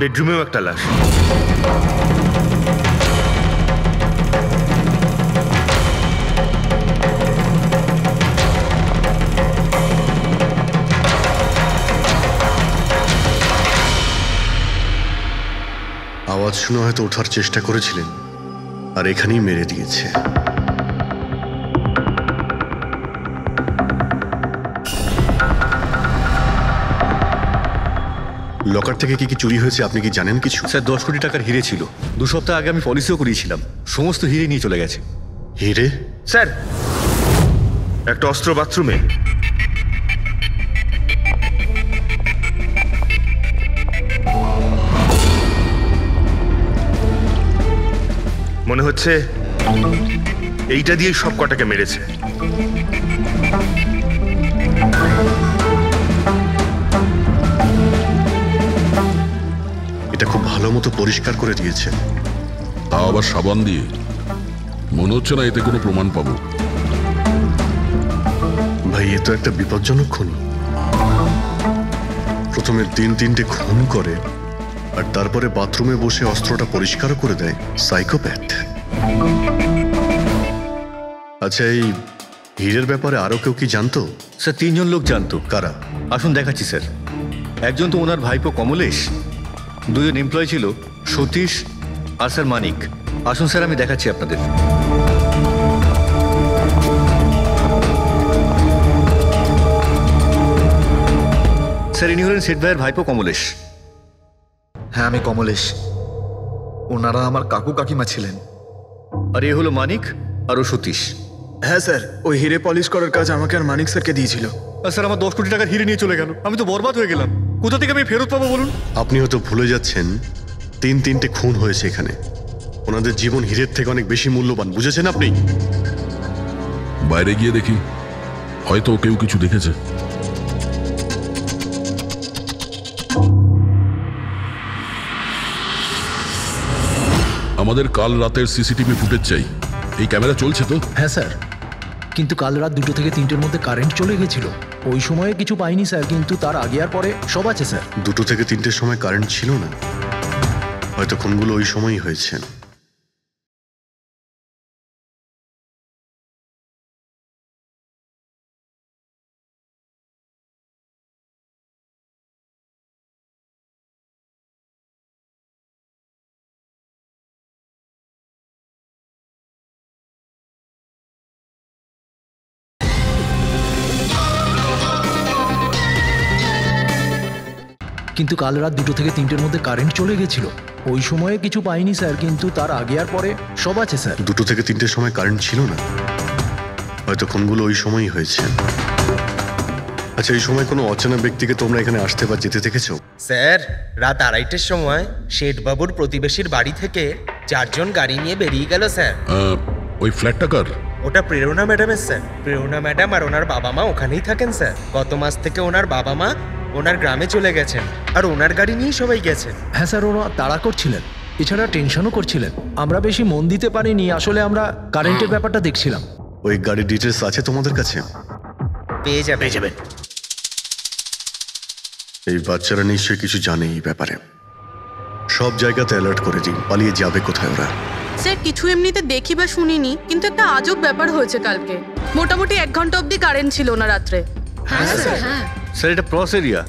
বেডরুমেও একটা লাশ। আওয়াজ শুনে হয়তো ওঠার চেষ্টা করেছিলেন, আর এখানেই মেরে দিয়েছে। লকার থেকে কি কি চুরি হয়েছে আপনি কি জানেন কিছু? স্যার 10 কোটি টাকার হিরে ছিল। 2 সপ্তাহ আগে আমি পলিসিও করিয়েছিলাম, সমস্ত হিরে নিয়ে চলে গেছে। হিরে? স্যার, একটা অস্ত্র বাথরুমে। মনে হচ্ছে এইটা দিয়ে সব কটাকে মেরেছে। এটা খুব ভালো মতো পরিষ্কার করে দিয়েছে। তা আবার সাবান দিয়ে? মনে হচ্ছে না এতে কোনো প্রমাণ পাবো। ভাই, এ তো একটা বিপজ্জনক খুন। প্রথমে 3-3টে খুন করে, আর তারপরে বাথরুমে বসে অস্ত্রটা পরিষ্কার করে দেয়। সাইকোপ্যাথ। আচ্ছা, এই হীরের ব্যাপারে আরো কেউ কি জানতো? স্যার 3 জন লোক জানতো। কারা? আসুন দেখাচ্ছি স্যার। একজন তো ওনার ভাইপো কমলেশ, 2 জন এমপ্লয় ছিল, সতীশ আর স্যার মানিক। আসুন স্যার, আমি দেখাচ্ছি আপনাদের। স্যার, ইনি হলেন শেঠ ভাইয়ের ভাইপো কমলেশ। হ্যাঁ, আমি কমলেশ। ওনারা আমার কাকু কাকিমা ছিলেন। আর এ হলো মানিক, আর ও সতীশ। হ্যাঁ স্যার, ওই হিরে পলিশ করার কাজ আমাকে আর মানিক স্যারকে দিয়েছিল। আর স্যার, আমার 10 কোটি টাকার হিরে নিয়ে চলে গেল। আমি তো বরবাদ হয়ে গেলাম। কোথা থেকে আমি ফেরত পাবো বলুন? আপনি হয়তো ভুলে যাচ্ছেন 3-3টে খুন হয়েছে এখানে। ওনাদের জীবন হীরের থেকে অনেক বেশি মূল্যবান, বুঝেছেন আপনি? বাইরে গিয়ে দেখি, হয়তো কেউ কিছু দেখেছে। আমাদের কাল রাতের সিসিটিভি ফুটেজ চাই। এই ক্যামেরা চলছে তো? হ্যাঁ স্যার, কিন্তু কাল রাত 2 থেকে 3টের মধ্যে কারেন্ট চলে গেছিল। ওই সময়ে কিছু পাইনি স্যার, কিন্তু তার আগে আর পরে সব আছে স্যার। 2 থেকে 3টের সময় কারেন্ট ছিল না, হয়তো খুনগুলো ওই সময়ই হয়েছে। কিন্তু কাল রাত 2 থেকে 3টের মধ্যে কারেন্ট চলে গেছিল। ওই সময়ে কিছু পাইনি স্যার, কিন্তু তার আগে আর পরে সব আছে স্যার। 2 থেকে 3টের সময় কারেন্ট ছিল না, হয়তো খুনগুলো ওই সময়ই হয়েছে। আচ্ছা, এই সময় কোনো অচেনা ব্যক্তিকে তোমরা এখানে আসতে বা যেতে দেখেছো? স্যার, রাত 2:30টার সময় শেঠবাবুর প্রতিবেশীর বাড়ি থেকে 4 জন গাড়ি নিয়ে বেরিয়ে গেল স্যার। ওই ফ্ল্যাটটা কার? ওটা প্রেরণা ম্যাডামের স্যার। প্রেরণা ম্যাডাম আর ওনার বাবা মা ওখানেই থাকেন স্যার। গত মাস থেকে ওনার বাবা মা ওনার গ্রামে চলে গেছেন, আর ওনার গাড়ি নিয়েই সবাই গেছেন। হ্যাঁ স্যার, ওরা তাড়া করছিলেন, এছাড়া টেনশনও করছিলেন। আমরা বেশি মন দিতে পারিনি, আসলে আমরা কারেন্টের ব্যাপারটা দেখছিলাম। ওই গাড়ির ডিটেলস আছে তোমাদের কাছে? পেয়ে যাবেন। এই বাচ্চারা নিশ্চয়ই কিছু জানে এই ব্যাপারে। সব জায়গাতে অ্যালার্ট করে দিন, পালিয়ে যাবে কোথায় ওরা। স্যার, কিছু এমনিতে দেখি বা শুনিনি, কিন্তু একটা আজব ব্যাপার হয়েছে কালকে। মোটামুটি 1 ঘন্টা অবধি কারেন্ট ছিল না রাত্রে। হ্যাঁ স্যার, হ্যাঁ স্যার, এটা ক্রস এরিয়া,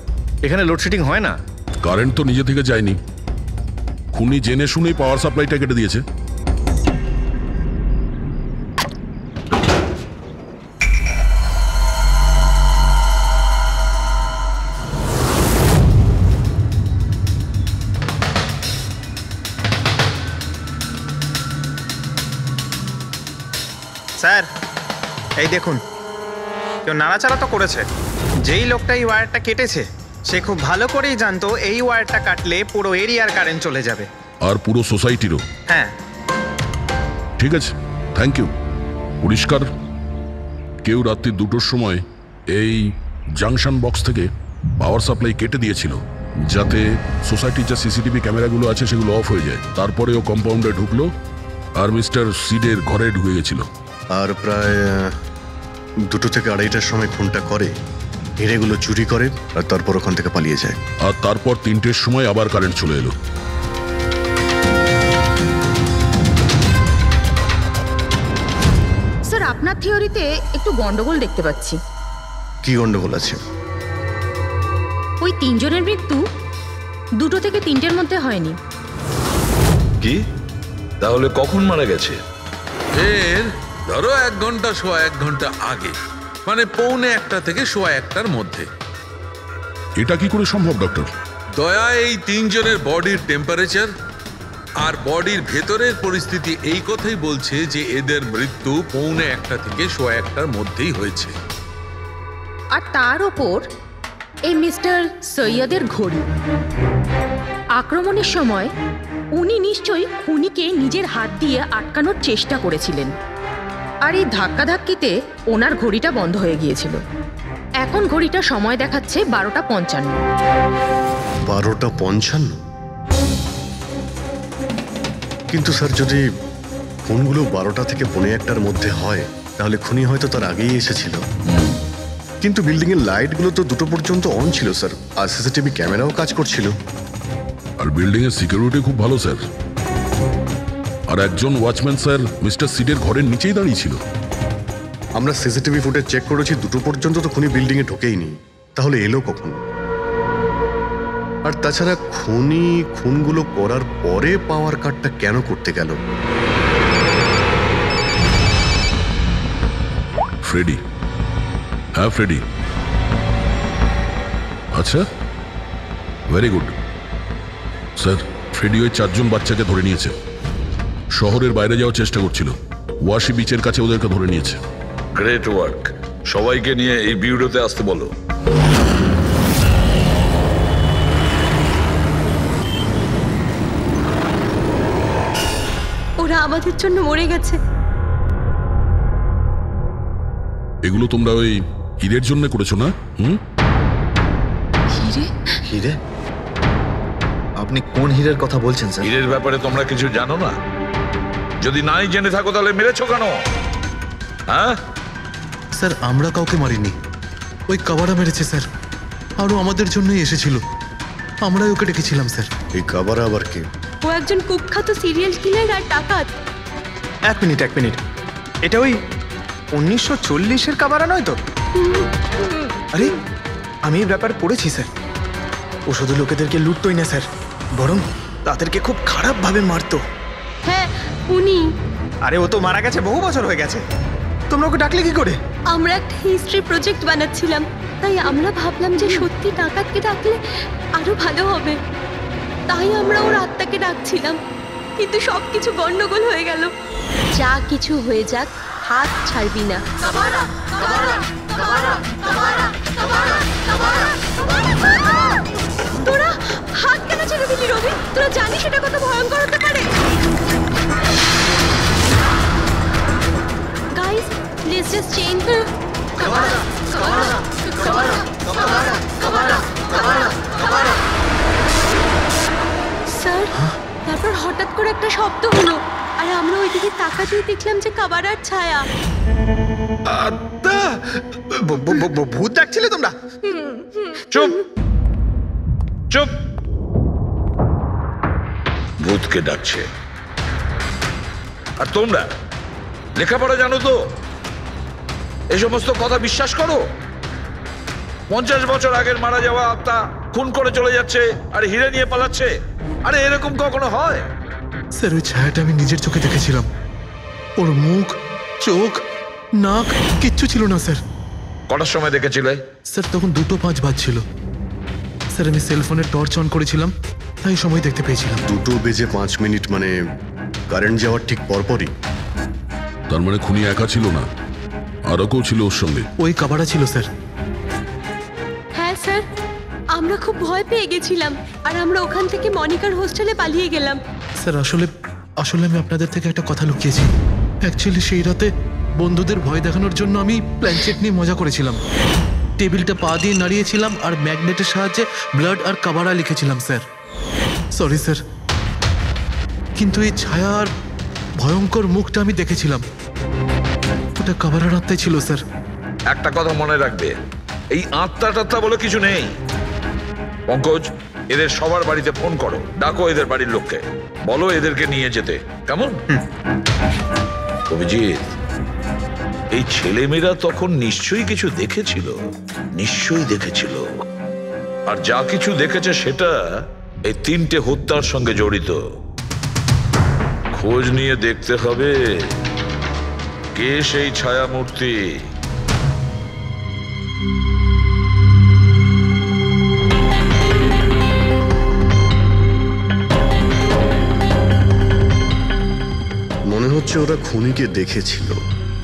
এখানে লোডশেডিং হয় না। কারেন্ট তো নিজে থেকে যায়নি, খুনি জেনে শুনেই পাওয়ার সাপ্লাইটা কেটে দিয়েছে। স্যার, এই দেখুন, কেউ নাড়াচাড়া তো করেছে। যেই লোকটা এই ওয়্যারটা কেটেছে সে খুব ভালো করেই জানতো এই ওয়্যারটা কাটলে পুরো এরিয়ার কারেন্ট চলে যাবে, আর পুরো সোসাইটিরও। হ্যাঁ। ঠিক আছে, থ্যাংক ইউ। পরিষ্কার, কেউ রাত্রি 2টোর সময় এই জাংশন বক্স থেকে পাওয়ার সাপ্লাই কেটে দিয়েছিল, যাতে সোসাইটির যা সিসিটিভি ক্যামেরাগুলো আছে সেগুলো অফ হয়ে যায়। তারপরে ও কম্পাউন্ডে ঢুকলো আর মিস্টার সিডের ঘরে ঢুকে গেছিল। আর প্রায় 2 থেকে 2:30টার সময় খুনটা করে, হিরেগুলো চুরি করে আর তারপর ওখান থেকে পালিয়ে যায়। আর তারপর 3টের সময় আবার কারেন্ট চলে এলো। স্যার আপনার থিওরিতে একটু গন্ডগোল দেখতে পাচ্ছি। কি গন্ডগোল আছে? ওই 3 জনের মৃত্যু 2 থেকে 3টের মধ্যে হয়নি। কি তাহলে কখন মারা গেছে? এর ধরো 1 ঘন্টা সোয়া 1 ঘন্টা আগে, মানে 1:45 থেকে সোয়া 1টার মধ্যে। এটা কি করে সম্ভব ডক্টর? দয়া, এই 3 জনের বডির টেম্পারেচার আর বডির ভেতরের পরিস্থিতি এই কথাই বলছে যে এদের মৃত্যু 1:45 থেকে সোয়া 1টার মধ্যেই হয়েছে। আর তার ওপর এই মিস্টার সৈয়দের ঘড়ি। আক্রমণের সময় উনি নিশ্চয়ই খুনিকে নিজের হাত দিয়ে আটকানোর চেষ্টা করেছিলেন, আর এই ধাক্কাধাক্কিতে ওনার ঘড়িটা বন্ধ হয়ে গিয়েছিল। এখন ঘড়িটা সময় দেখাচ্ছে 12:55। 12:55? কিন্তু স্যার, যদি খুনগুলো 12টা থেকে 1:45টার মধ্যে হয় তাহলে খুনি হয়তো তার আগেই এসেছিল। কিন্তু বিল্ডিং এর লাইটগুলো তো 2টো পর্যন্ত অন ছিল স্যার, আর সিসিটিভি ক্যামেরাও কাজ করছিল। আর বিল্ডিং এর সিকিউরিটি খুব ভালো স্যার। আর একজন ওয়াচম্যান স্যার মিস্টার সিডের ঘরের নিচেই দাঁড়িয়ে ছিল। আমরা সিসিটিভি ফুটেজ চেক করেছি, 2টো পর্যন্ত তো খুনি বিল্ডিং এ ঢোকেইনি। তাহলে এলো কখন? আর তাছাড়া খুনি খুনগুলো করার পরে পাওয়ার কাটটা কেন করতে গেল? ফ্রেডি। হ্যাঁ ফ্রেডি। আচ্ছা, ভেরি গুড স্যার। ফ্রেডি ওই 4 জন বাচ্চাকে ধরে নিয়েছে। শহরের বাইরে যাওয়ার চেষ্টা করছিল, ওয়াশি বিচের কাছে ওদেরকে ধরে নিয়েছে। Great work. সবাইকে নিয়ে এই বিউরোতে আসতে বলো। ওরা আমাদের জন্য মরে গেছে। এগুলো তোমরা ওই হিরের জন্য করেছো না? হিরে? হিরে? আপনি কোন হীরের কথা বলছেন স্যার? হীরের ব্যাপারে তোমরা কিছু জানো না? যদি নাই জেনে থাকো তাহলে মেরেছো কেন? হ্যাঁ স্যার, আমরা কাউকে মারিনি, ওই কাবারা মেরেছে স্যার। আরও আমাদের জন্যই এসেছিল, আমরাই ওকে ডেকেছিলাম স্যার। এই কাবারা আবার কে? ও একজন কুখ্যাত সিরিয়াল কিলার আর ডাকাত। এক মিনিট, এটা ওই 1940-এর কাবারা নয় তো? আরে আমি এই ব্যাপারে পড়েছি স্যার। ও শুধু লোকেদেরকে লুটতোই না স্যার, বরং তাদেরকে খুব খারাপভাবে মারতো। হ্যাঁ, উনি। আরে ও তো মারা গেছে, বহু বছর হয়ে গেছে। তোমরা ওকে ডাকলে কি করে? আমরা একটা হিস্ট্রি প্রজেক্ট বানাচ্ছিলাম, তাই আমরা ভাবলাম যে সত্যি ডাকাতকে ডাকলে আরো ভালো হবে। তাই আমরা ওর আত্মাকে ডাকছিলাম, কিন্তু সবকিছু গন্ডগোল হয়ে গেল। যা কিছু হয়ে যাক, হাত ছাড়বি না। তোরা হাত কেন ছেড়ে দিলি রবি? তোরা জানিস এটা কত ভয়ঙ্কর হতে পারে। Guys, let's just change the sir. তারপর হঠাৎ করে একটা শব্দ হলো, আর আমরা ওইদিকে তাকাতেই দেখলাম যে কাবারার ছায়া। ভূত ডাকছিলে তোমরা? চুপ চুপ। ভূতকে ডাকছে। আর তোমরা লেখাপড়া জানো তো? এই সমস্ত কথা বিশ্বাস করো? 50 বছর আগের মারা যাওয়া আত্মা খুন করে চলে যাচ্ছে আর হিরে নিয়ে পালাচ্ছে। আরে এরকম কখনো হয়? স্যার, ওই ছায়াটা আমি নিজের চোখে দেখেছিলাম। ওর মুখ, চোখ, নাক কিচ্ছু ছিল না স্যার। কটার সময় দেখেছিলে? স্যার, তখন 2:05 বাজছিল। স্যার, আমি সেলফোনের টর্চ অন করেছিলাম, তাই সময় দেখতে পেয়েছিলাম। 2:05 মানে কারেন্ট যাওয়ার ঠিক পরপরই। তার মানে খুনি একা ছিল না, আরও কেউ ছিল ওর সঙ্গে। ওই কাবারা ছিল স্যার। হ্যাঁ স্যার, আমরা খুব ভয় পেয়ে গেছিলাম, আর আমরা ওখান থেকে মনিকার হোস্টেলে পালিয়ে গেলাম। স্যার, আসলে আমি আপনাদের থেকে একটা কথা লুকিয়েছি। অ্যাকচুয়ালি সেই রাতে বন্ধুদের ভয় দেখানোর জন্য আমি প্ল্যানচেট নিয়ে মজা করেছিলাম। টেবিলটা পা দিয়ে নাড়িয়েছিলাম আর ম্যাগনেটের সাহায্যে ব্লাড আর কাবারা লিখেছিলাম স্যার। সরি স্যার, কিন্তু এই ছায়া আর ভয়ঙ্কর মুখটা আমি দেখেছিলাম, ওটা কাবারার আত্মাই ছিল স্যার। একটা কথা মনে রাখবে, এই আত্মা টাত্মা বলে কিছু নেই। পঙ্কজ, এদের সবার বাড়িতে ফোন করো, ডাকো এদের বাড়ির লোককে, বলো এদেরকে নিয়ে যেতে, কেমন? অভিজিৎ, এই ছেলেমেয়েরা তখন নিশ্চয়ই কিছু দেখেছিল, নিশ্চয়ই দেখেছিল। আর যা কিছু দেখেছে সেটা এই 3টে হত্যার সঙ্গে জড়িত। খোঁজ নিয়ে দেখতে হবে কে সেই ছায়ামূর্তি। মনে হচ্ছে ওরা খুনিকে দেখেছিল।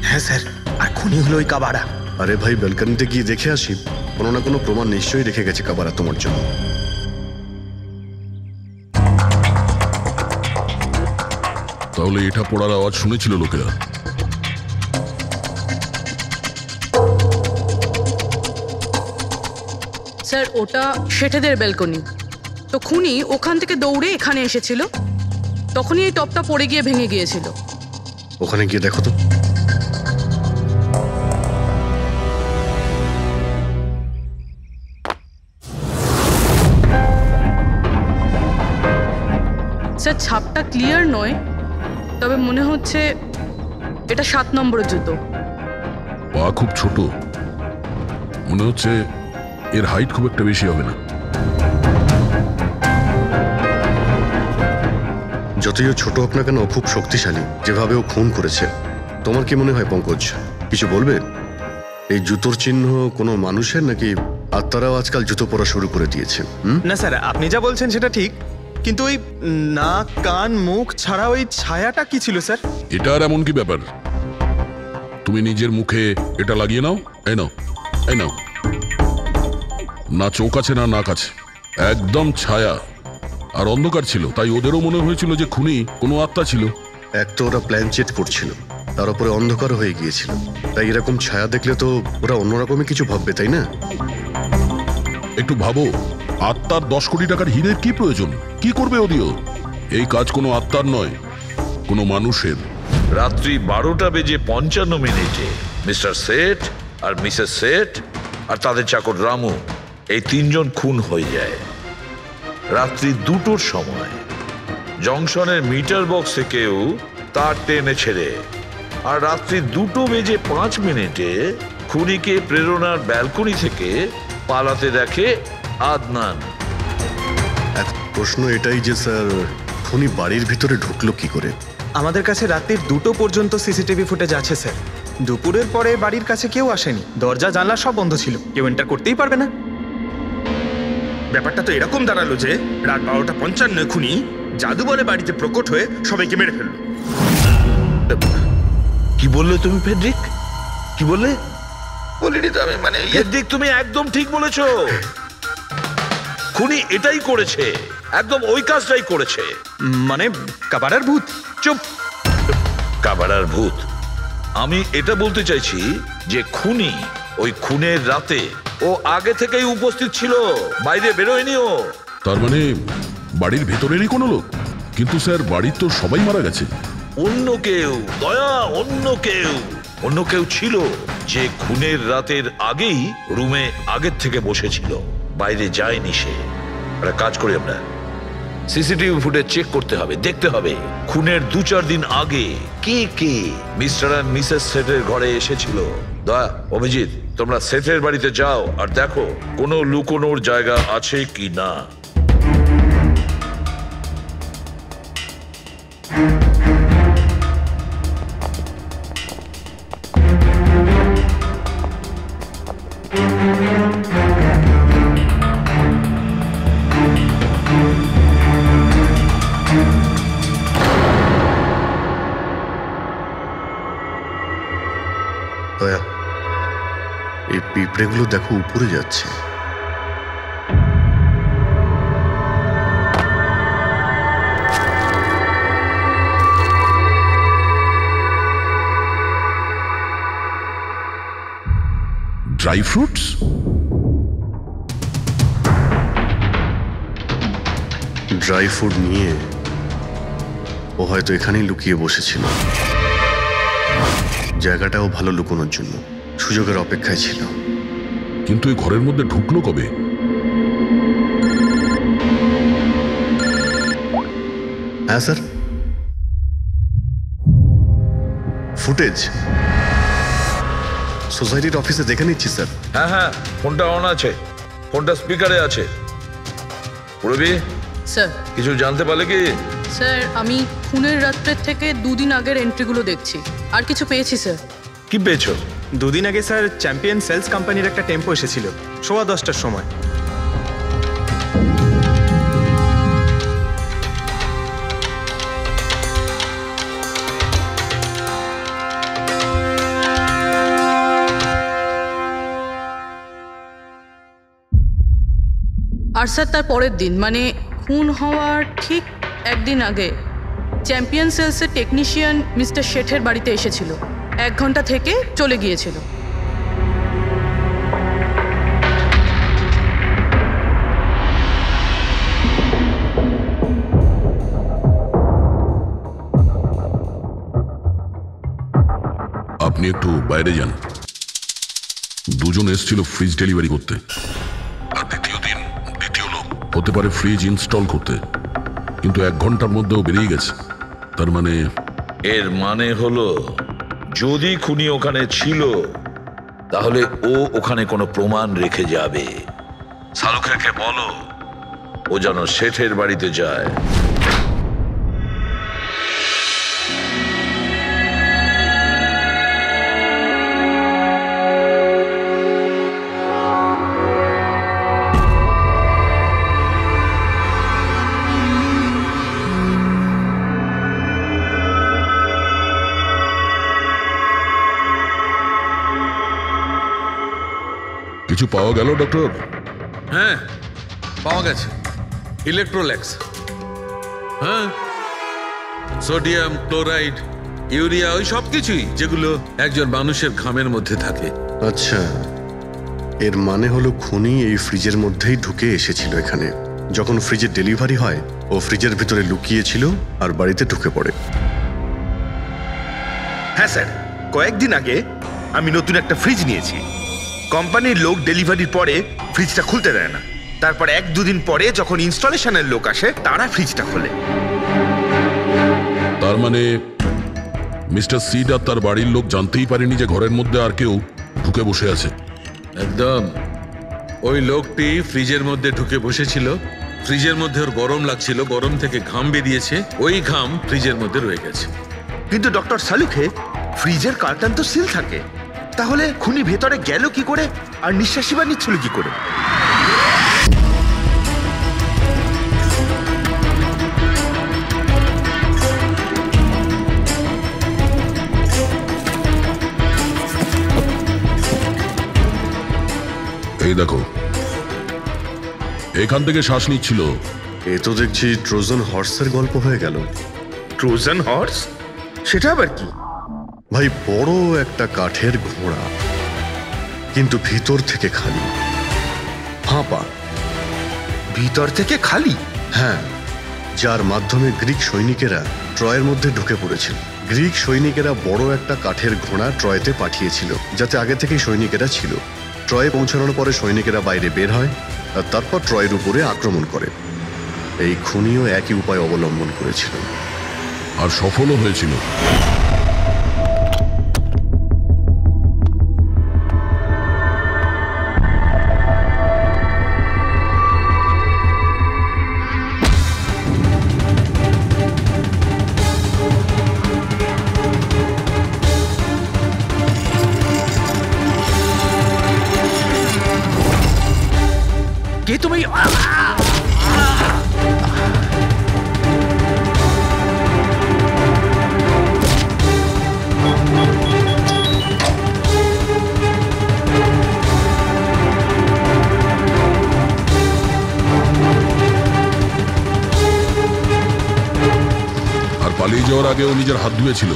হ্যাঁ স্যার, আর খুনি হলো ওই কাবারা। আরে ভাই, ব্যালকনিতে গিয়ে দেখে আসি, কোনো না কোনো প্রমাণ নিশ্চয়ই রেখে গেছে কাবারা তোমার জন্য। তাহলে এটা পড়ার আওয়াজ শুনেছিল লোকেরা? স্যার, ওটা শেঠেদের ব্যালকনি। তো খুনি ওখান থেকে দৌড়ে এখানে এসেছিল, তখনই এই টপটা পড়ে গিয়ে ভেঙে গিয়েছিল। ওখানে গিয়ে দেখো তো। স্যার, ছাপটা ক্লিয়ার নয়, তবে মনে হচ্ছে এটা 7 নম্বরের জুতো। পা খুব ছোট, মনে হচ্ছে এর হাইট খুব একটা বেশি হবে না। যতই ও ছোট হোক না কেন, ও খুব শক্তিশালী, যেভাবে ও খুন করেছে। তোমার কি মনে হয় পঙ্কজ, কিছু বলবে? এই জুতোর চিহ্ন কোনো মানুষের, নাকি আত্মারাও আজকাল জুতো পরা শুরু করে দিয়েছে? না স্যার, আপনি যা বলছেন সেটা ঠিক, কিন্তু ওই নাক, কান, মুখ ছাড়া ওই ছায়াটা কি ছিল স্যার? এটা আর এমন কি ব্যাপার? তুমি নিজের মুখে এটা লাগিয়ে নাও, এই নাও, এই নাও। না চোখ আছে না নাক আছে, একদম ছায়া। আর অন্ধকার ছিল, তাই ওদেরও মনে হয়েছিল যে খুনি কোনো আত্মা ছিল। এক তো ওরা প্ল্যানচেট করছিল, তার উপরে অন্ধকার হয়ে গিয়েছিল, তাই এরকম ছায়া দেখলে তো ওরা অন্যরকমই কিছু ভাববে, তাই না? একটু ভাবো, আত্মার 10 কোটি টাকার হীরের কি প্রয়োজন? কি করবে ওদিও? এই কাজ কোনো আত্মার নয়, কোনো মানুষের। রাত্রি 12:55 মিস্টার সেঠ আর মিসেস সেঠ আর তাদের চাকর রামু, এই 3 জন খুন হয়ে যায়। রাত্রি 2টোর সময় জংশনের মিটার বক্স থেকেও তার টেনে ছেড়ে, আর রাত্রি 2:05 খুনিকে প্রেরণার ব্যালকনি থেকে পালাতে দেখে আদনান। প্রশ্ন এটাই যে স্যার, খুনি বাড়ির ভিতরে ঢুকলো কি করে? আমাদের কাছে রাত্রির 2টো পর্যন্ত সিসিটিভি ফুটেজ আছে স্যার। দুপুরের পরে বাড়ির কাছে কেউ আসেনি, দরজা জানলা সব বন্ধ ছিল, কেউ এন্টার করতেই পারবে না। ব্যাপারটা তো এরকম দাঁড়ালো যে রাত 12:55 খুনি জাদু বলে বাড়িতে প্রকট হয়ে সবাইকে মেরে ফেললো। কি বললে তুমি ফেডরিক? কি বললে? বলিনি তো আমি, মানে ফেডরিক, তুমি একদম ঠিক বলেছো। খুনি এটাই করেছে, একদম ওই কাজটাই করেছে। মানে কাবারার ভূত? চুপ, কাবারার ভূত। আমি এটা বলতে চাইছি যে খুনি ওই খুনের রাতে ও আগে থেকেই উপস্থিত ছিল, বাইরে বেরোয়নি ও। তার মানে বাড়ির ভেতরেরই কোনো লোক? কিন্তু স্যার, বাড়ির তো সবাই মারা গেছে। অন্য কেউ, দয়া, অন্য কেউ ছিল যে খুনের রাতের আগেই রুমে আগের থেকে বসেছিল, বাইরে যায়নি সে। একটা কাজ করি আমরা, সিসিটিভি ফুটেজ চেক করতে হবে, দেখতে হবে খুনের 2-4 দিন আগে কে কে মিস্টার আর মিসেস সেটের ঘরে এসেছিল। দয়া, অভিজিৎ, তোমরা সেটের বাড়িতে যাও আর দেখো কোনো লুকোনোর জায়গা আছে কি না। দয়া, এই পিঁপড়েগুলো দেখো উপরে যাচ্ছে। Dry fruits? ড্রাই ফ্রুট নিয়ে ও হয়তো এখানেই লুকিয়ে বসেছিল। জায়গাটাও ভালো লুকোনোর জন্য, সুযোগের অপেক্ষায় ছিল। কিন্তু এই ঘরের মধ্যে ঢুকলো কবে? হ্যাঁ স্যার, ফুটেজ সোসাইটির অফিসে দেখে নিচ্ছি স্যার। হ্যাঁ হ্যাঁ, ফোনটা অন আছে, ফোনটা স্পিকারে আছে। পুরবি স্যার, কিছু জানতে পারলে কি? স্যার আমি খুনের রাত্রের থেকে 2 দিন আগের এন্ট্রিগুলো দেখছি, আর কিছু পেয়েছি স্যার। কি পেয়েছো? 2 দিন আগে স্যার চ্যাম্পিয়ন সেলস কোম্পানির একটা টেম্পো এসেছিল 10:15টার সময়। আর স্যার তার পরের দিন মানে খুন হওয়ার ঠিক 1 দিন আগে চ্যাম্পিয়ন সেলসের টেকনিশিয়ান মিস্টার শেঠের বাড়িতে এসেছিল, 1 ঘন্টা থেকে চলে গিয়েছিল। আপনি একটু বাইরে যান। দুজন এসেছিল ফ্রিজ ডেলিভারি করতে, আর দ্বিতীয় লোক হতে পারে ফ্রিজ ইনস্টল করতে, কিন্তু 1 ঘন্টার মধ্যেও বেরিয়ে গেছে। তার মানে এর মানে হলো যদি খুনি ওখানে ছিল তাহলে ও ওখানে কোনো প্রমাণ রেখে যাবে। শালুখেরকে বলো ও যেন শেঠের বাড়িতে যায়। কিছু পাওয়া গেল ডক্টর? হ্যাঁ, পাওয়া গেছে ইলেকট্রোল্যাক্স। হ্যাঁ, সোডিয়াম ক্লোরাইড, ইউরিয়া, ওই সব কিছুই যেগুলো একজন মানুষের ঘামের মধ্যে থাকে। আচ্ছা, এর মানে হলো খুনি এই ফ্রিজের মধ্যেই ঢুকে এসেছিল এখানে। যখন ফ্রিজের ডেলিভারি হয় ও ফ্রিজের ভিতরে লুকিয়েছিল আর বাড়িতে ঢুকে পড়ে। হ্যাঁ স্যার, কয়েকদিন আগে আমি নতুন একটা ফ্রিজ নিয়েছি। কোম্পানির লোক ডেলিভারির পরে ফ্রিজটা খুলতে দেয় না। তারপর 1-2 দিন পরে যখন ইনস্টলেশনের লোক আসে তারা ফ্রিজটা খোলে। তার মানে মিস্টার সিড আর তার বাড়ির লোক জানতেই পারেনি যে ঘরের মধ্যে আর কেউ ঢুকে বসে আছে। একদম, ওই লোকটি ফ্রিজের মধ্যে ঢুকে বসেছিল, ফ্রিজের মধ্যে ওর গরম লাগছিল, গরম থেকে ঘাম বেরিয়েছে, ওই ঘাম ফ্রিজের মধ্যে রয়ে গেছে। কিন্তু ডক্টর শালুখে, ফ্রিজের কার্টন তো সিল থাকে, তাহলে খুনি ভেতরে গেল কি করে আর নিঃশ্বাসই বা নিচ্ছিল কি করে? এই দেখো, এখান থেকে শ্বাস নিচ্ছিল। এ তো দেখছি ট্রোজান হর্সের গল্প হয়ে গেল। Trojan horse? সেটা আবার কি? ভাই, বড় একটা কাঠের ঘোড়া, কিন্তু ভিতর থেকে খালি, ফাঁপা। ভিতর থেকে খালি? হ্যাঁ, যার মাধ্যমে গ্রিক সৈনিকেরা ট্রয়ের মধ্যে ঢুকে পড়েছিল। গ্রিক সৈনিকেরা বড় একটা কাঠের ঘোড়া ট্রয়েতে পাঠিয়েছিল, যাতে আগে থেকেই সৈনিকেরা ছিল। ট্রয়ে পৌঁছানোর পরে সৈনিকেরা বাইরে বের হয় আর তারপর ট্রয়ের উপরে আক্রমণ করে। এই খুনিও একই উপায় অবলম্বন করেছিল আর সফলও হয়েছিল। কে তুমি? পালিয়ে যাওয়ার আগে ও নিজের হাত ধুয়েছিল,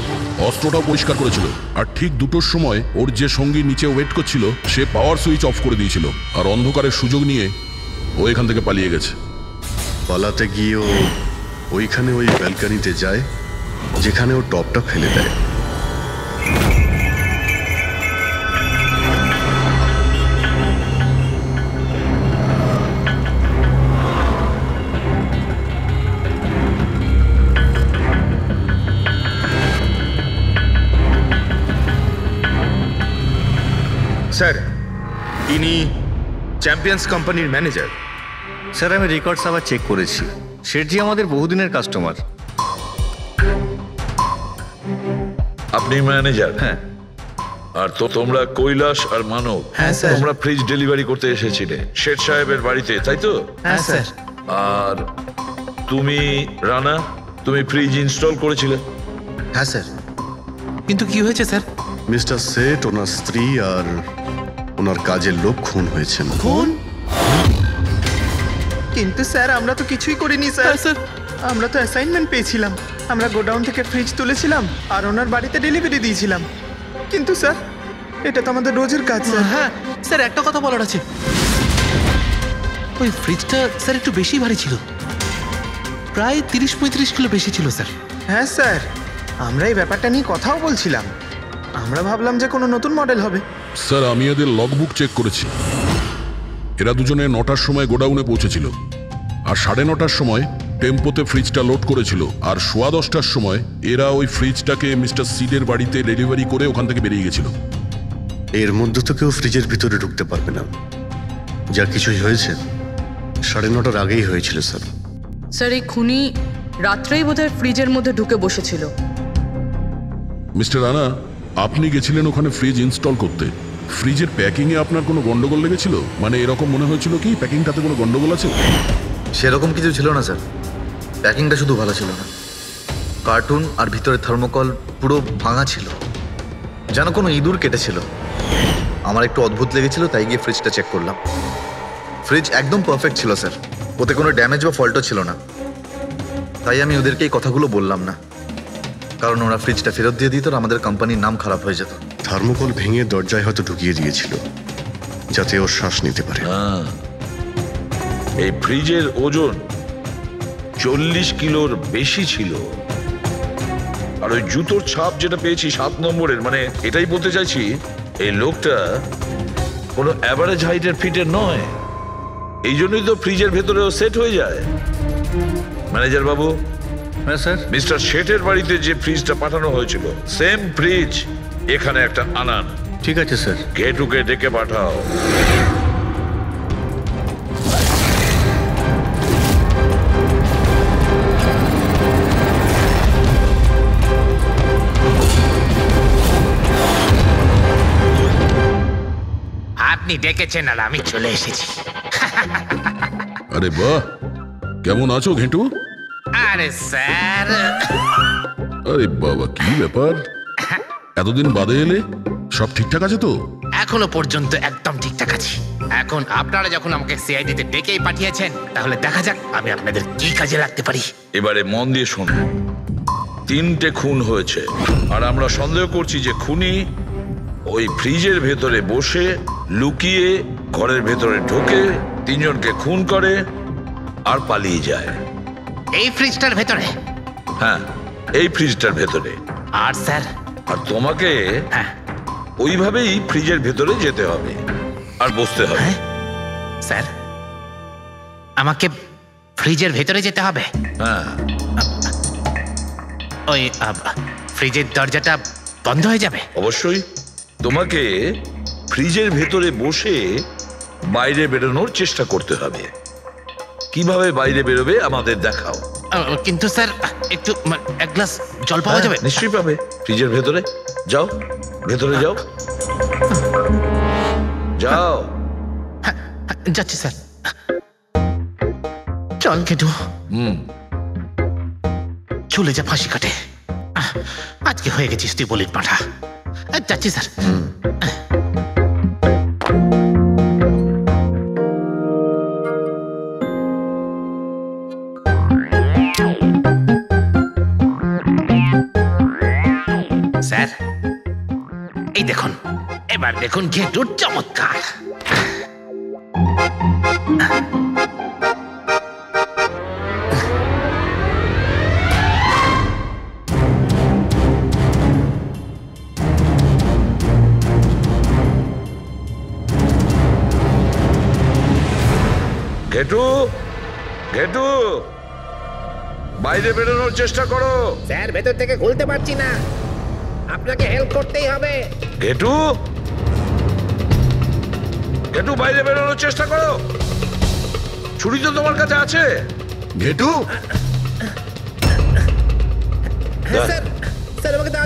অস্ত্রটাও পরিষ্কার করেছিল, আর ঠিক 2টোর সময় ওর যে সঙ্গী নিচে ওয়েট করছিল সে পাওয়ার সুইচ অফ করে দিয়েছিল, আর অন্ধকারের সুযোগ নিয়ে ও এখান থেকে পালিয়ে গেছে। পালাতে গিয়ে ও ওইখানে ওই ব্যালকানিতে যায় যেখানে ও টপটা ফেলে দেয়। স্যার ইনি চ্যাম্পিয়ন্স কোম্পানির ম্যানেজার। স্যার আমি রেকর্ডস আবার চেক করেছি, শেঠজি আমাদের বহুদিনের কাস্টমার। আপনি ম্যানেজার? হ্যাঁ। আর তো তোমরা কৈলাস আর মানব, হ্যাঁ, স্যার। তোমরা ফ্রিজ ডেলিভারি করতে এসেছিলে শেঠ সাহেবের বাড়িতে, তাই তো? হ্যাঁ স্যার। আর তুমি রানা, তুমি ফ্রিজ ইনস্টল করেছিলে? হ্যাঁ স্যার। কিন্তু কি হয়েছে স্যার? মিস্টার সেট, ওনার স্ত্রী আর ওনার কাজের লোক খুন হয়েছেন। কোন? কিন্তু স্যার আমরা তো কিছুই করিনি স্যার। হ্যাঁ, স্যার। আমরা তো অ্যাসাইনমেন্ট পেয়েছিলাম, আমরা গোডাউন থেকে ফ্রিজ তুলেছিলাম আর ওনার বাড়িতে ডেলিভারি দিয়েছিলাম। কিন্তু স্যার এটা তো আমাদের রোজের কাজ স্যার। হ্যাঁ স্যার, একটা কথা বলার আছে। ওই ফ্রিজটা স্যার একটু বেশি ভারী ছিল, প্রায় 30-35 কিলো বেশি ছিল স্যার। হ্যাঁ স্যার, আমরা এই ব্যাপারটা নিয়ে কথাও বলছিলাম। আমরা ভাবলাম যে কোনো নতুন মডেল হবে। স্যার আমি এদের লগবুক চেক করেছি। এরা দুজনে 9টার সময় গোডাউনে পৌঁছেছিল, আর 9:30টার সময় টেম্পোতে ফ্রিজটা লোড করেছিল, আর 10:15টার সময় এরা ওই ফ্রিজটাকে মিস্টার সিডের বাড়িতে ডেলিভারি করে ওখান থেকে বেরিয়ে গেছিল। এর মধ্যে তো কেউ ফ্রিজের ভিতরে ঢুকতে পারবে না। যা কিছুই হয়েছে 9:30টার আগেই হয়েছিল স্যার। স্যার এই খুনি রাত্রেই বোধহয় ফ্রিজের মধ্যে ঢুকে বসেছিল। মিস্টার রানা, আপনি গেছিলেন ওখানে ফ্রিজ ইনস্টল করতে। ফ্রিজের প্যাকিংয়ে আপনার কোনো গন্ডগোল লেগেছিল? মানে এরকম মনে হয়েছিল কি প্যাকিংটাতে কোনো গন্ডগোল আছে? সেরকম কিছু ছিল না স্যার, প্যাকিংটা শুধু ভালো ছিল না, কার্টুন আর ভিতরে থার্মোকল পুরো ভাঙা ছিল, যেন কোনো ইঁদুর কেটেছিল। আমার একটু অদ্ভুত লেগেছিল, তাই গিয়ে ফ্রিজটা চেক করলাম। ফ্রিজ একদম পারফেক্ট ছিল স্যার, ওতে কোনো ড্যামেজ বা ফল্টও ছিল না। তাই আমি ওদেরকে এই কথাগুলো বললাম না, কারণ ওরা ফ্রিজটা ফেরত দিয়ে দিত আর আমাদের কোম্পানির নাম খারাপ হয়ে যেত। থার্মোকল ভেঙে দরজায় হয়তো ঢুকিয়ে দিয়েছিল যাতে ও শ্বাস নিতে পারে। এই ফ্রিজের ওজন 40 কিলোর বেশি ছিল। আর ওই জুতোর ছাপ যেটা পেয়েছি 7 নম্বরের, মানে এটাই বলতে চাইছি এই লোকটা কোনো অ্যাভারেজ হাইটের ফিটের নয়। এই জন্যই তো ফ্রিজের ভেতরেও সেট হয়ে যায়। ম্যানেজার বাবু, হ্যাঁ স্যার। মিস্টার শেঠের বাড়িতে যে ফ্রিজটা পাঠানো হয়েছিল সেম ফ্রিজ এখানে একটা আনান। ঠিক আছে স্যার। ঘেটুকে ডেকে পাঠাও। আপনি ডেকেছেন আর আমি চলে এসেছি। আরে বাহ, কেমন আছো ঘেটু? আরে স্যার, আরে বাবা, কি ব্যাপার, এতদিন বাদে এলে? সব ঠিকঠাক আছে তো? এখনো পর্যন্ত একদম ঠিকঠাক আছি। এখন আপনারা যখন আমাকে সিআইডিতে ডেকেই পাঠিয়েছেন, তাহলে দেখা যাক আমি আপনাদের কি কাজে লাগতে পারি। এবারে মন দিয়ে শুনুন। 3টে খুন হয়েছে, আর আমরা সন্দেহ করছি যে খুনি ওই ফ্রিজের ভেতরে বসে লুকিয়ে ঘরের ভেতরে ঢোকে, 3 জনকে খুন করে আর পালিয়ে যায়। এই ফ্রিজটার ভেতরে? হ্যাঁ, এই ফ্রিজটার ভেতরে। আর স্যার? আর তোমাকে ওইভাবেই ফ্রিজের ভেতরে যেতে হবে আর বসতে হবে। স্যার, আমাকে ফ্রিজের ভেতরে যেতে হবে? হ্যাঁ। ওই ফ্রিজের দরজাটা বন্ধ হয়ে যাবে? অবশ্যই। তোমাকে ফ্রিজের ভেতরে বসে বাইরে বেরোনোর চেষ্টা করতে হবে। কিভাবে বাইরে বেরোবে আমাদের দেখাও। কিন্তু স্যার, একটু এক গ্লাস জল পাওয়া যাবে? নিশ্চয়ই পাবে। ফ্রিজের ভেতরে যাও, ভেতরে যাও, যাও। যাচ্ছি স্যার। চল কেটু, চলে যা ফাঁসি কাটে। আজকে হয়ে গেছিস তুই বলির পাঠা। যাচ্ছি স্যার। স্যার, এই দেখুন, এবার দেখুন ঘেটুর চমৎকার। ঘেটু, ঘেটু, বাইরে বেরোনোর চেষ্টা করো। স্যার, ভেতর থেকে খুলতে পারছি না, আপনাকে হেল্প করতেই হবে। ঘেটু, একটু বাইরে বেরোনোর চেষ্টা করো। ছুরি তো তোমার কাছে আছে। ঘেটু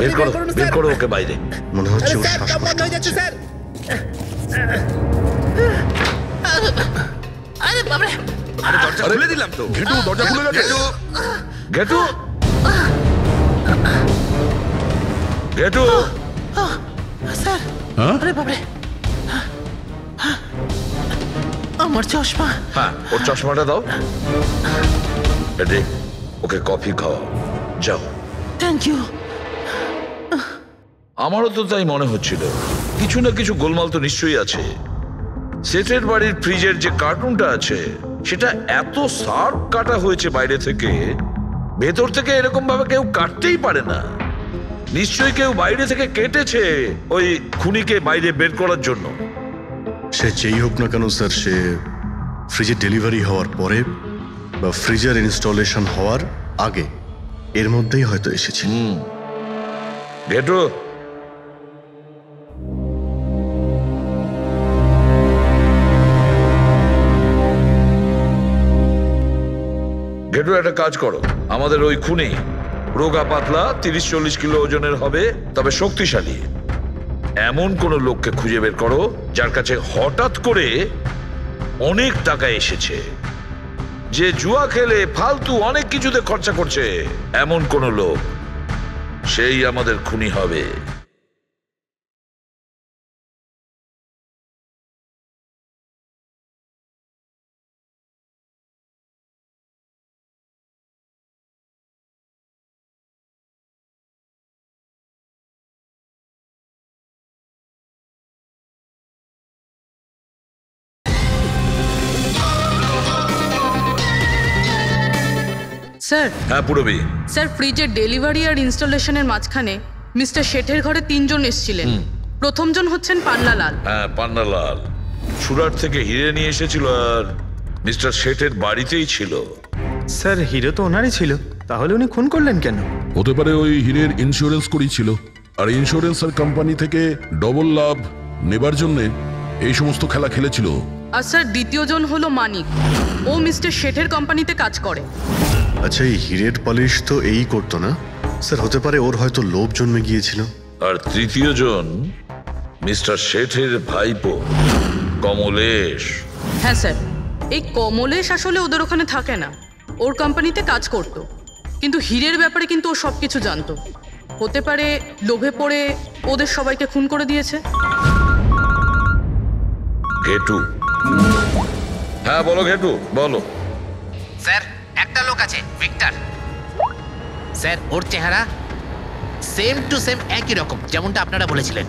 বের করো, বের করো ওকে বাইরে। মনে হচ্ছে ওর শ্বাসকষ্ট হচ্ছে। দরজা খুলে দিলাম তো। ঘেটু দরজা খুলে গেছে। ঘেটু ঘেটু হ্যাঁ আমার চশমা। হ্যাঁ, ওর চশমাটা দাও। এডি, ওকে কফি খাওয়াও, যাও। Thank you. আমারও তো তাই মনে হচ্ছিল, কিছু না কিছু গোলমাল তো নিশ্চয়ই আছে। সেটের বাড়ির ফ্রিজের যে কার্টুনটা আছে সেটা এত শার্প কাটা হয়েছে বাইরে থেকে, ভেতর থেকে এরকম ভাবে কেউ কাটতেই পারে না। নিশ্চয়ই কেউ বাইরে থেকে কেটেছে ওই খুনিকে বাইরে বের করার জন্য। সে যেই হোক না কেন স্যার, সে ফ্রিজের ডেলিভারি হওয়ার পরে বা ফ্রিজার ইনস্টলেশন হওয়ার আগে এর মধ্যেই হয়তো এসেছে। ঘেটু, ঘেটু একটা কাজ করো, আমাদের ওই খুনি রোগা পাতলা 30-40 কিলো ওজনের হবে, তবে শক্তিশালী। এমন কোন লোককে খুঁজে বের করো যার কাছে হঠাৎ করে অনেক টাকা এসেছে, যে জুয়া খেলে ফালতু অনেক কিছুতে খরচা করছে, এমন কোন লোক। সেই আমাদের খুনি হবে। স্যার, হ্যাঁ পুরবি। স্যার, ফ্রিজের ডেলিভারি আর ইনস্টলেশনের মাঝখানে মিস্টার শেঠের ঘরে 3 জন এসেছিলেন। প্রথমজন হচ্ছেন পান্নালাল। হ্যাঁ, পান্নালাল সুরাট থেকে হিরে নিয়ে এসেছিল আর মিস্টার শেঠের বাড়িতেই ছিল। স্যার, হিরো তো ওনারই ছিল, তাহলে উনি খুন করলেন কেন? হতে পারে ওই হীরের ইন্স্যুরেন্স করেছিল, আর ইন্স্যুরেন্সের কোম্পানি থেকে ডবল লাভ নেবার জন্য এই সমস্ত খেলা খেলেছিল। আর স্যার, দ্বিতীয়জন হলো মানিক। ও মিস্টার শেঠের কোম্পানিতে কাজ করে। আচ্ছা, এই হীরের পালিশ তো এই করতো না স্যার? হতে পারে ওর হয়তো লোভ জন্মে গিয়েছিল। আর তৃতীয় জন মিস্টার শেঠের ভাইপো কমলেশ। হ্যাঁ স্যার, এই কমলেশ আসলে ওদের ওখানে থাকে না, ওর কোম্পানিতে কাজ করত। কিন্তু হীরের ব্যাপারে কিন্তু ও সব কিছু জানতো। হতে পারে লোভে পড়ে ওদের সবাইকে খুন করে দিয়েছে। ঘেটু। হ্যাঁ বলো ঘেটু, বলো। স্যার, একটা লোক আছে, ভিক্টর। স্যার, ওর চেহারা সেম টু সেম একই রকম যেমনটা আপনারা বলেছিলেন।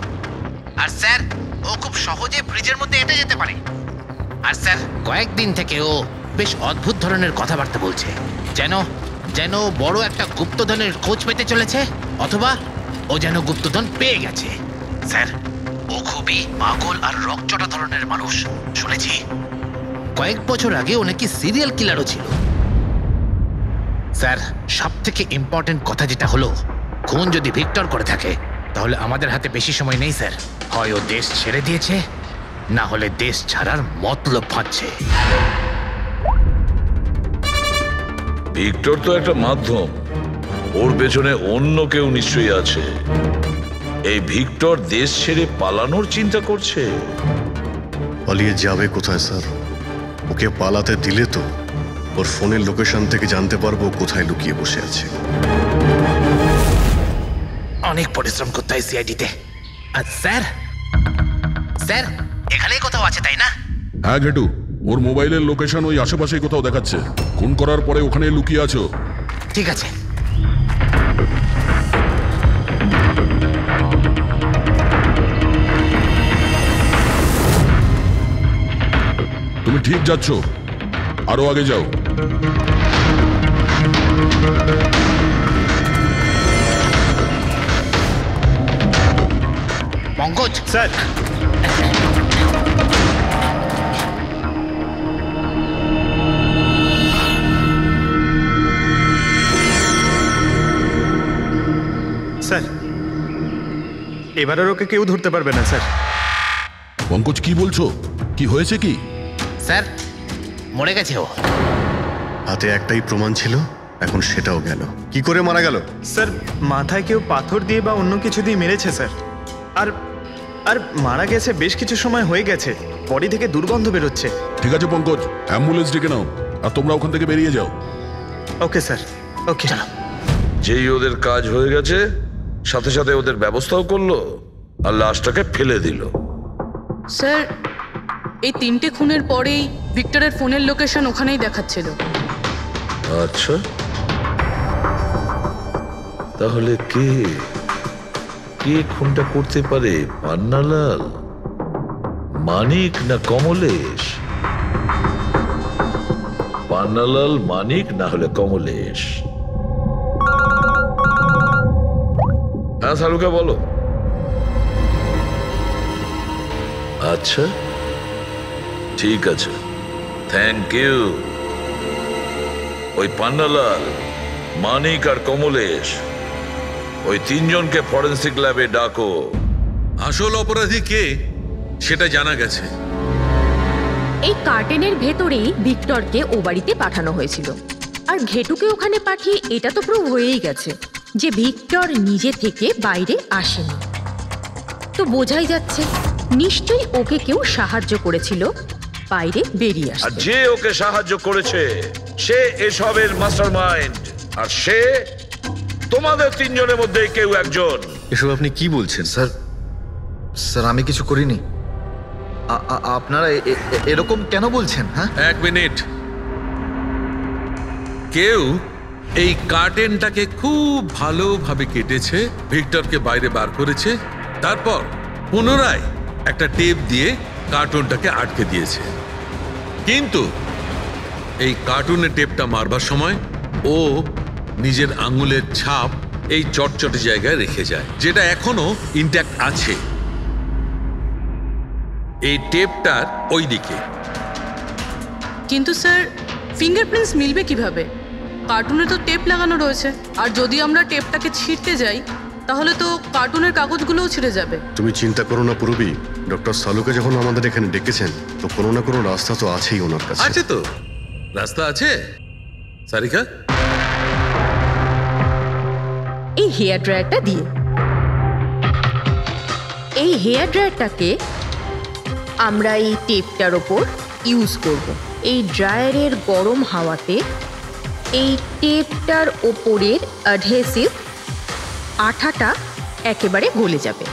আর স্যার, ও খুব সহজে ফ্রিজের মধ্যে এঁটে যেতে পারে। আর স্যার, কয়েকদিন থেকে ও বেশ অদ্ভুত ধরনের কথাবার্তা বলছে, যেন যেন বড় একটা গুপ্তধনের খোঁজ পেতে চলেছে, অথবা ও যেন গুপ্তধন পেয়ে গেছে। স্যার, ও খুবই পাগল আর রকচটা ধরনের মানুষ। শুনেছি কয়েক বছর আগে ও নাকি সিরিয়াল কিলারও ছিল। স্যার, সব থেকে ইম্পর্টেন্ট কথা যেটা হলো, খুন যদি ভিক্টর করে থাকে তাহলে আমাদের হাতে বেশি সময় নেই স্যার। হয় ও দেশ ছেড়ে দিয়েছে, না হলে দেশ ছাড়ার মতলব ভাবছে। ভিক্টর তো একটা মাধ্যম, ওর পেছনে অন্য কেউ নিশ্চয়ই আছে। এই ভিক্টর দেশ ছেড়ে পালানোর চিন্তা করছে। পালিয়ে যাবে কোথায় স্যার? ওকে পালাতে দিলে তো ওর ফোনের লোকেশন থেকে জানতে পারবো কোথায় লুকিয়ে বসে আছে। অনেক পরিশ্রম করতে হয় সিআইডিতে। আর স্যার, স্যার এখানেই কোথাও আছে তাই না? হ্যাঁ ঘেটু, ওর মোবাইলের লোকেশন ওই আশেপাশেই কোথাও দেখাচ্ছে। খুন করার পরে ওখানে লুকিয়ে আছো। ঠিক আছে। তুমি ঠিক যাচ্ছ, আরো আগে যাও। পঙ্কজ। স্যার, স্যার, এবার আর ওকে কেউ ধরতে পারবে না স্যার। পঙ্কজ, কি বলছো? কি হয়েছে কি? স্যার মরে গেছে ও। হাতে একটাই প্রমাণ ছিল, এখন সেটাও গেল। কি করে মারা গেল? স্যার মাথায় কেউ পাথর দিয়ে বা অন্য কিছু দিয়ে মেরেছে স্যার। আর আর মারা গেছে বেশ কিছু সময় হয়ে গেছে, বডি থেকে দুর্গন্ধ বেরোচ্ছে। ঠিক আছে পঙ্কজ, অ্যাম্বুলেন্স ডেকে নাও আর তোমরা ওখান থেকে বেরিয়ে যাও। ওকে স্যার, ওকে। যেই ওদের কাজ হয়ে গেছে সাথে সাথে ওদের ব্যবস্থাও করলো আর লাশটাকে ফেলে দিল। স্যার এই 3টে খুনের পরেই ভিক্টরের ফোনের লোকেশন ওখানেই দেখাচ্ছিল। আচ্ছা, তাহলে কে কে খুনটা করতে পারে? পান্নালাল, মানিক না কমলেশ? পান্নালাল, মানিক না হলে কমলেশ। হ্যাঁ সালুকা বলো। আচ্ছা ঠিক আছে, থ্যাংক ইউ। ওই পান্নালাল, মানিক আর কমলেশ, ওই 3 জনকে ফরেন্সিক ল্যাবে ডাকো। আসল অপরাধী কে সেটা জানা গেছে। এই কার্টেনের ভেতরেই ভিক্টরকে ও বাড়িতে পাঠানো হয়েছিল, আর ঘেটুকে ওখানে পাঠিয়ে এটা তো প্রুভ হয়েই গেছে যে ভিক্টর নিজে থেকে বাইরে আসেনি। তো বোঝাই যাচ্ছে নিশ্চয়ই ওকে কেউ সাহায্য করেছিল বাইরে বেরিয়ে আসতে। আর যে ওকে সাহায্য করেছে সে এসবের মাস্টারমাইন্ড, আর সে তোমাদের 3 জনের মধ্যে কেউ একজন। এসব আপনি কি বলছেন? স্যার স্যার আমি কিছু করিনি। আপনারা এরকম কেন বলছেন? হ্যাঁ, 1 মিনিট। কেউ এই কার্টেনটাকে খুব ভালোভাবে কেটেছে, ভিক্টরকে বাইরে বার করেছে, তারপর পুনরায় একটা টেপ দিয়ে কার্টুনটাকে আটকে দিয়েছে। কিন্তু এই কার্টুনের টেপটা মারবার সময় ও নিজের আঙুলের ছাপ এই চটচটে জায়গায় রেখে যায়, যেটা এখনো ইনট্যাক্ট আছে। এই টেপটার ওই দিকে। কিন্তু স্যার ফিঙ্গারপ্রিন্টস মিলবে কিভাবে? কার্টুনে তো টেপ লাগানো রয়েছে, আর যদি আমরা টেপটাকে ছিঁড়তে যাই তাহলে তো কার্টুনের কাগজগুলোও ছিঁড়ে যাবে। তুমি চিন্তা করো না পুরবি, ডক্টর সালুকে যখন আমাদের এখানে ডেকেছেন তো কোনো না কোনো রাস্তা তো আছেই ওনার কাছে। আছে তো, রাস্তা আছে। সারিকা, এই হেয়ার ড্রায়ারটা দিয়ে, এই হেয়ার ড্রায়ারটাকে আমরা এই টেপটার ওপর ইউজ করব। এই ড্রায়ারের গরম হাওয়াতে এই টেপটার ওপরের অ্যাডহেসিভ আঠাটা একেবারে গলে যাবে।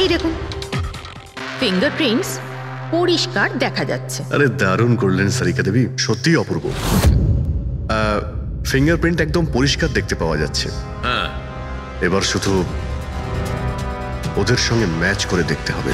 এই দেখুন, ফিঙ্গারপ্রিন্টস পরিষ্কার দেখা যাচ্ছে। আরে দারুণ করলেন সারিকা দেবী, সত্যিই অপূর্ব। ফিঙ্গারপ্রিন্ট একদম পরিষ্কার দেখতে পাওয়া যাচ্ছে। হ্যাঁ, এবার শুধু ওদের সঙ্গে ম্যাচ করে দেখতে হবে।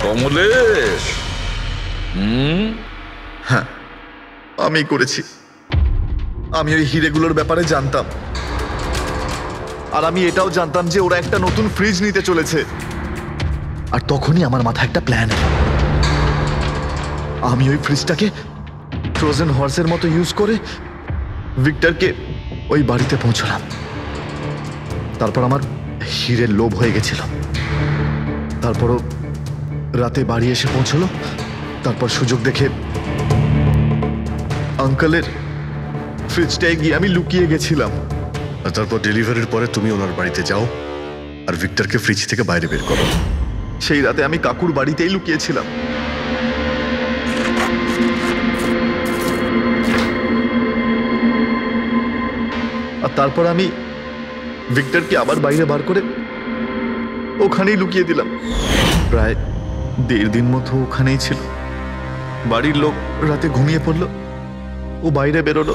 কমলেশ, হ্যাঁ আমি করেছি। আমি ওই হিরেগুলোর ব্যাপারে জানতাম, আর আমি এটাও জানতাম যে ওরা একটা নতুন ফ্রিজ নিতে চলেছে। আর তখনই আমার মাথায় একটা প্ল্যান এলো। আমি ওই ফ্রিজটাকে ফ্রোজেন হর্সের মতো ইউজ করে ভিক্টরকে ওই বাড়িতে পৌঁছলাম। তারপর আমার হিরের লোভ হয়ে গেছিল। তারপরও রাতে বাড়ি এসে পৌঁছলো। তারপর সুযোগ দেখে আঙ্কেলের ফ্রিজটায় গিয়ে আমি লুকিয়ে গেছিলাম। আর তারপর ডেলিভারির পরে তুমি ওনার বাড়িতে যাও আর ভিক্টরকে ফ্রিজ থেকে বাইরে বের করো। সেই রাতে আমি কাকুর বাড়িতেই লুকিয়েছিলাম। আর তারপর আমি ভিক্টরকে আবার বাইরে বার করে ওখানেই লুকিয়ে দিলাম। প্রায় 1.5 দিন মতো ওখানেই ছিল। বাড়ির লোক রাতে ঘুমিয়ে পড়লো, ও বাইরে বেরোলো।